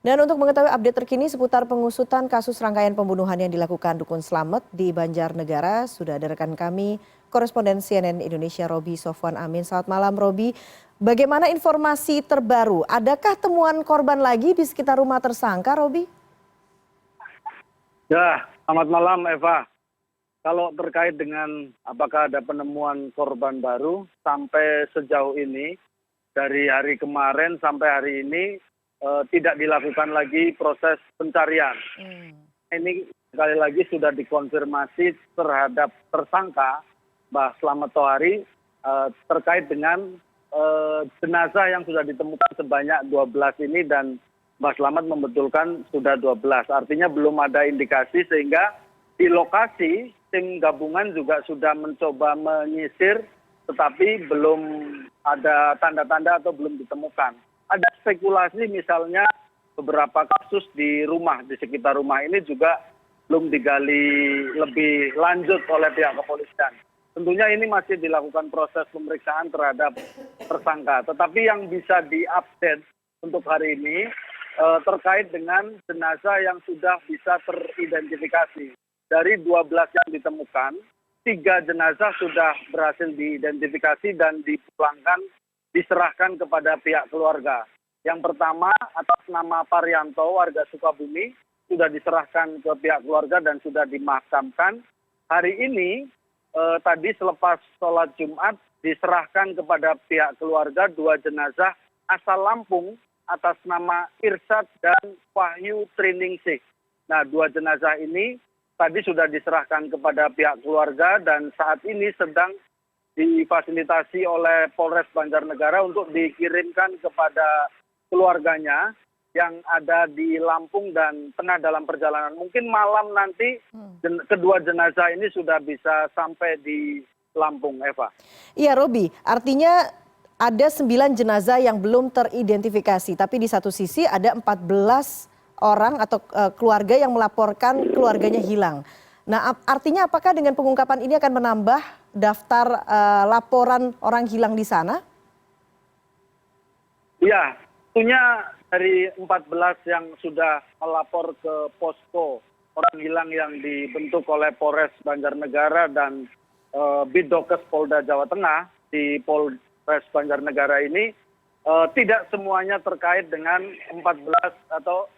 Dan untuk mengetahui update terkini seputar pengusutan kasus rangkaian pembunuhan yang dilakukan Dukun Slamet di Banjarnegara, sudah ada rekan kami, koresponden CNN Indonesia Roby Sofwan Amin. Selamat malam Roby, bagaimana informasi terbaru? Adakah temuan korban lagi di sekitar rumah tersangka, Roby? Ya, selamat malam Eva. Kalau terkait dengan apakah ada penemuan korban baru, sampai sejauh ini, dari hari kemarin sampai hari ini, tidak dilakukan lagi proses pencarian. Ini sekali lagi sudah dikonfirmasi terhadap tersangka Mbah Slamet Tohari terkait dengan jenazah yang sudah ditemukan sebanyak 12 ini, dan Mbah Slamet membetulkan sudah 12. Artinya belum ada indikasi, sehingga di lokasi tim gabungan juga sudah mencoba menyisir, tetapi belum ada tanda-tanda atau belum ditemukan. Ada spekulasi misalnya beberapa kasus di rumah, di sekitar rumah ini juga belum digali lebih lanjut oleh pihak kepolisian. Tentunya ini masih dilakukan proses pemeriksaan terhadap tersangka. Tetapi yang bisa diupdate untuk hari ini terkait dengan jenazah yang sudah bisa teridentifikasi. Dari 12 yang ditemukan, 3 jenazah sudah berhasil diidentifikasi dan dipulangkan, diserahkan kepada pihak keluarga. Yang pertama atas nama Parianto, warga Sukabumi, sudah diserahkan ke pihak keluarga dan sudah dimakamkan. Hari ini tadi selepas sholat Jumat diserahkan kepada pihak keluarga 2 jenazah asal Lampung atas nama Irsyad dan Wahyu Triningsih. Nah, 2 jenazah ini tadi sudah diserahkan kepada pihak keluarga dan saat ini sedang difasilitasi oleh Polres Banjarnegara untuk dikirimkan kepada keluarganya yang ada di Lampung dan tengah dalam perjalanan. Mungkin malam nanti kedua jenazah ini sudah bisa sampai di Lampung, Eva. Iya Roby, artinya ada 9 jenazah yang belum teridentifikasi, tapi di satu sisi ada 14 orang atau keluarga yang melaporkan keluarganya hilang. Nah, artinya apakah dengan pengungkapan ini akan menambah daftar laporan orang hilang di sana? Iya, tentunya dari 14 yang sudah melapor ke posko orang hilang yang dibentuk oleh Polres Banjarnegara dan Bidokes Polda Jawa Tengah di Polres Banjarnegara ini, tidak semuanya terkait dengan 14 atau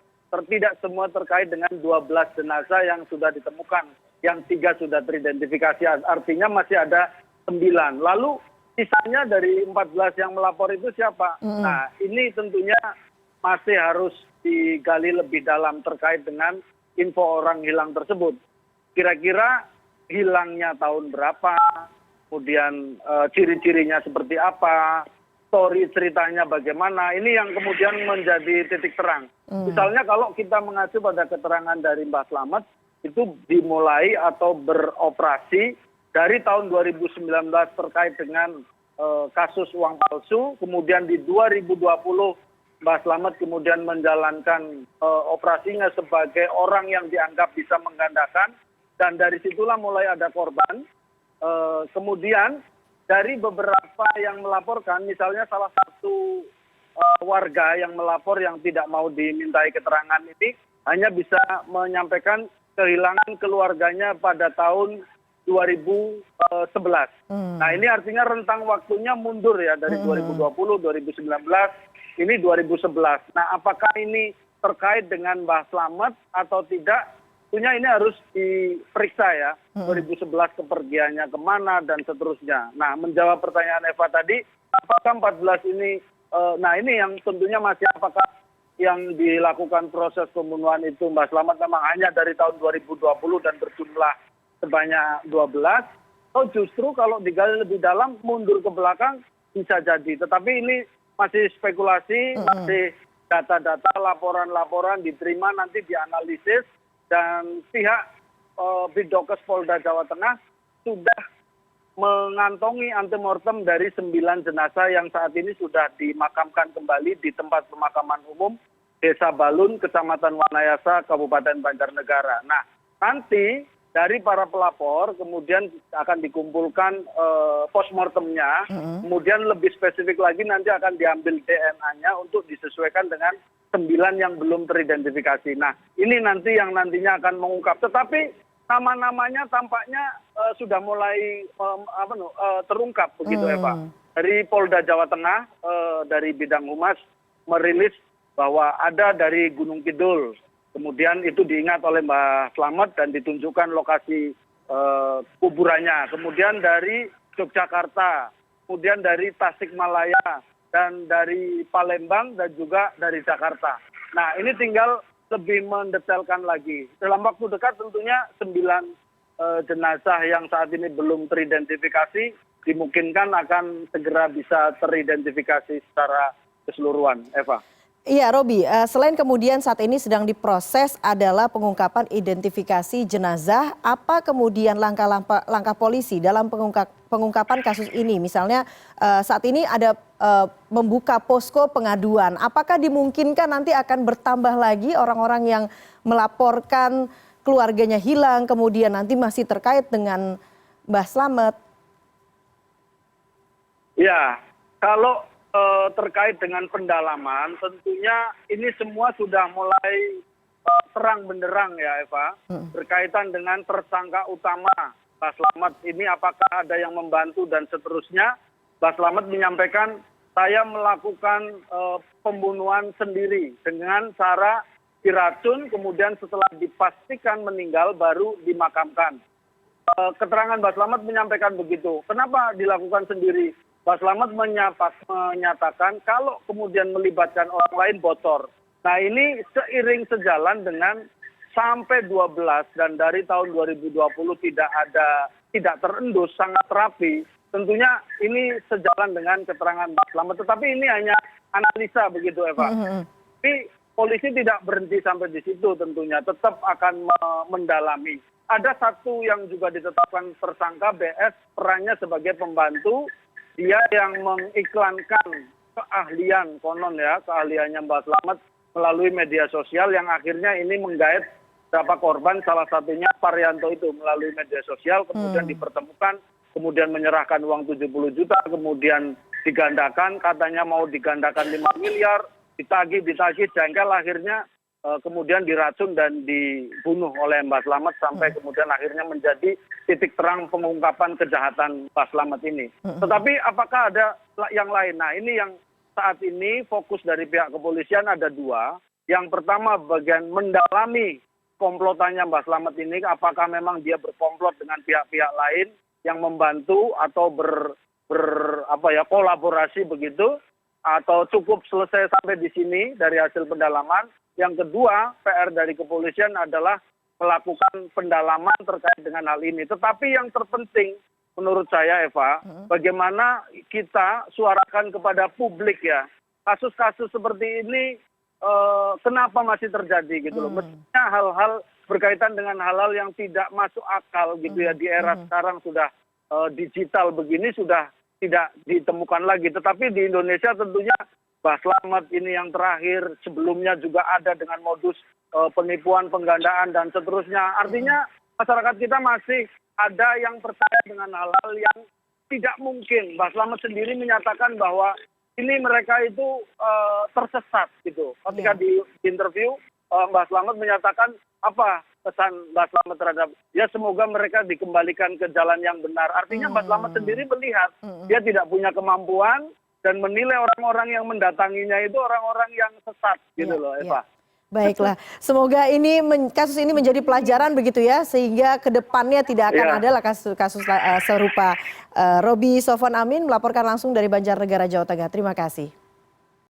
tidak semua terkait dengan 12 jenazah yang sudah ditemukan, yang 3 sudah teridentifikasi, artinya masih ada 9. Lalu sisanya dari 14 yang melapor itu siapa? Nah, ini tentunya masih harus digali lebih dalam terkait dengan info orang hilang tersebut. Kira-kira hilangnya tahun berapa, kemudian ciri-cirinya seperti apa, story ceritanya bagaimana, ini yang kemudian menjadi titik terang. Misalnya kalau kita mengacu pada keterangan dari Mbah Slamet, itu dimulai atau beroperasi dari tahun 2019 terkait dengan kasus uang palsu, kemudian di 2020 Mbah Slamet kemudian menjalankan operasinya sebagai orang yang dianggap bisa menggandakan, dan dari situlah mulai ada korban. Kemudian dari beberapa yang melaporkan, misalnya salah satu warga yang melapor yang tidak mau dimintai keterangan ini hanya bisa menyampaikan kehilangan keluarganya pada tahun 2011. Nah, ini artinya rentang waktunya mundur ya, dari 2020, 2019, ini 2011. Nah, apakah ini terkait dengan Mbah Slamet atau tidak? Tentunya ini harus diperiksa ya, 2011 kepergiannya kemana dan seterusnya. Nah, menjawab pertanyaan Eva tadi, apakah 14 ini, nah ini yang tentunya masih apakah yang dilakukan proses pembunuhan itu Mbah Slamet memang hanya dari tahun 2020 dan berjumlah sebanyak 12, atau justru kalau digali lebih dalam mundur ke belakang bisa jadi. Tetapi ini masih spekulasi, masih data-data, laporan-laporan diterima nanti dianalisis, dan pihak Bidokes Polda Jawa Tengah sudah mengantongi antemortem dari 9 jenazah yang saat ini sudah dimakamkan kembali di tempat pemakaman umum Desa Balun, Kecamatan Wanayasa, Kabupaten Banjarnegara. Nah, nanti dari para pelapor, kemudian akan dikumpulkan postmortemnya, kemudian lebih spesifik lagi nanti akan diambil DNA-nya untuk disesuaikan dengan 9 yang belum teridentifikasi. Nah, ini nanti yang nantinya akan mengungkap. Tetapi nama-namanya tampaknya sudah mulai terungkap begitu Eva. Dari Polda Jawa Tengah, dari bidang humas merilis bahwa ada dari Gunung Kidul. Kemudian itu diingat oleh Mbak Slamet dan ditunjukkan lokasi kuburannya. Kemudian dari Yogyakarta, kemudian dari Tasikmalaya, dan dari Palembang, dan juga dari Jakarta. Nah, ini tinggal lebih mendetailkan lagi. Dalam waktu dekat tentunya 9 jenazah yang saat ini belum teridentifikasi, dimungkinkan akan segera bisa teridentifikasi secara keseluruhan, Eva. Iya, Roby, selain kemudian saat ini sedang diproses adalah pengungkapan identifikasi jenazah, apa kemudian langkah polisi dalam pengungkapan kasus ini? Misalnya saat ini ada membuka posko pengaduan, apakah dimungkinkan nanti akan bertambah lagi orang-orang yang melaporkan keluarganya hilang, kemudian nanti masih terkait dengan Mbah Slamet? Ya, kalau terkait dengan pendalaman, tentunya ini semua sudah mulai terang benderang ya Eva, berkaitan dengan tersangka utama Mbah Slamet ini apakah ada yang membantu dan seterusnya. Mbah Slamet menyampaikan, saya melakukan pembunuhan sendiri dengan cara diracun, kemudian setelah dipastikan meninggal baru dimakamkan. Keterangan Mbah Slamet menyampaikan begitu. Kenapa dilakukan sendiri? Mbah Slamet menyatakan kalau kemudian melibatkan orang lain bocor. Nah, ini seiring sejalan dengan sampai 12 dan dari tahun 2020 tidak terendus, sangat rapi. Tentunya ini sejalan dengan keterangan Mbah Slamet, tetapi ini hanya analisa begitu Eva. Tapi polisi tidak berhenti sampai di situ tentunya, tetap akan mendalami. Ada satu yang juga ditetapkan tersangka BS, perannya sebagai pembantu. Dia yang mengiklankan keahlian konon ya, keahliannya Mbah Slamet melalui media sosial yang akhirnya ini menggait beberapa korban, salah satunya Parianto itu melalui media sosial, kemudian dipertemukan, kemudian menyerahkan uang 70 juta, kemudian digandakan, katanya mau digandakan 5 miliar, ditagih, jengkel, akhirnya kemudian diracun dan dibunuh oleh Mbah Slamet sampai kemudian akhirnya menjadi titik terang pengungkapan kejahatan Mbah Slamet ini. Tetapi apakah ada yang lain? Nah, ini yang saat ini fokus dari pihak kepolisian ada 2. Yang pertama bagian mendalami komplotannya Mbah Slamet ini, apakah memang dia berkomplot dengan pihak-pihak lain yang membantu atau kolaborasi begitu, atau cukup selesai sampai di sini dari hasil pendalaman. Yang kedua, PR dari kepolisian adalah melakukan pendalaman terkait dengan hal ini. Tetapi yang terpenting menurut saya Eva, bagaimana kita suarakan kepada publik ya. Kasus-kasus seperti ini kenapa masih terjadi gitu loh. Mestinya hal-hal berkaitan dengan hal-hal yang tidak masuk akal gitu ya. Di era sekarang sudah digital begini sudah tidak ditemukan lagi. Tetapi di Indonesia tentunya Mbah Slamet ini yang terakhir, sebelumnya juga ada dengan modus penipuan, penggandaan, dan seterusnya. Artinya masyarakat kita masih ada yang percaya dengan hal-hal yang tidak mungkin. Mbah Slamet sendiri menyatakan bahwa ini mereka itu tersesat gitu. Ketika di interview, Mbah Slamet menyatakan apa pesan Mbah Slamet terhadap, ya semoga mereka dikembalikan ke jalan yang benar. Artinya Mbah Slamet sendiri melihat dia tidak punya kemampuan, dan menilai orang-orang yang mendatanginya itu orang-orang yang sesat gitu loh Eva. Baiklah, semoga kasus ini menjadi pelajaran begitu ya, sehingga kedepannya tidak akan ada kasus serupa. Roby Sofwan Amin melaporkan langsung dari Banjarnegara, Jawa Tengah. Terima kasih.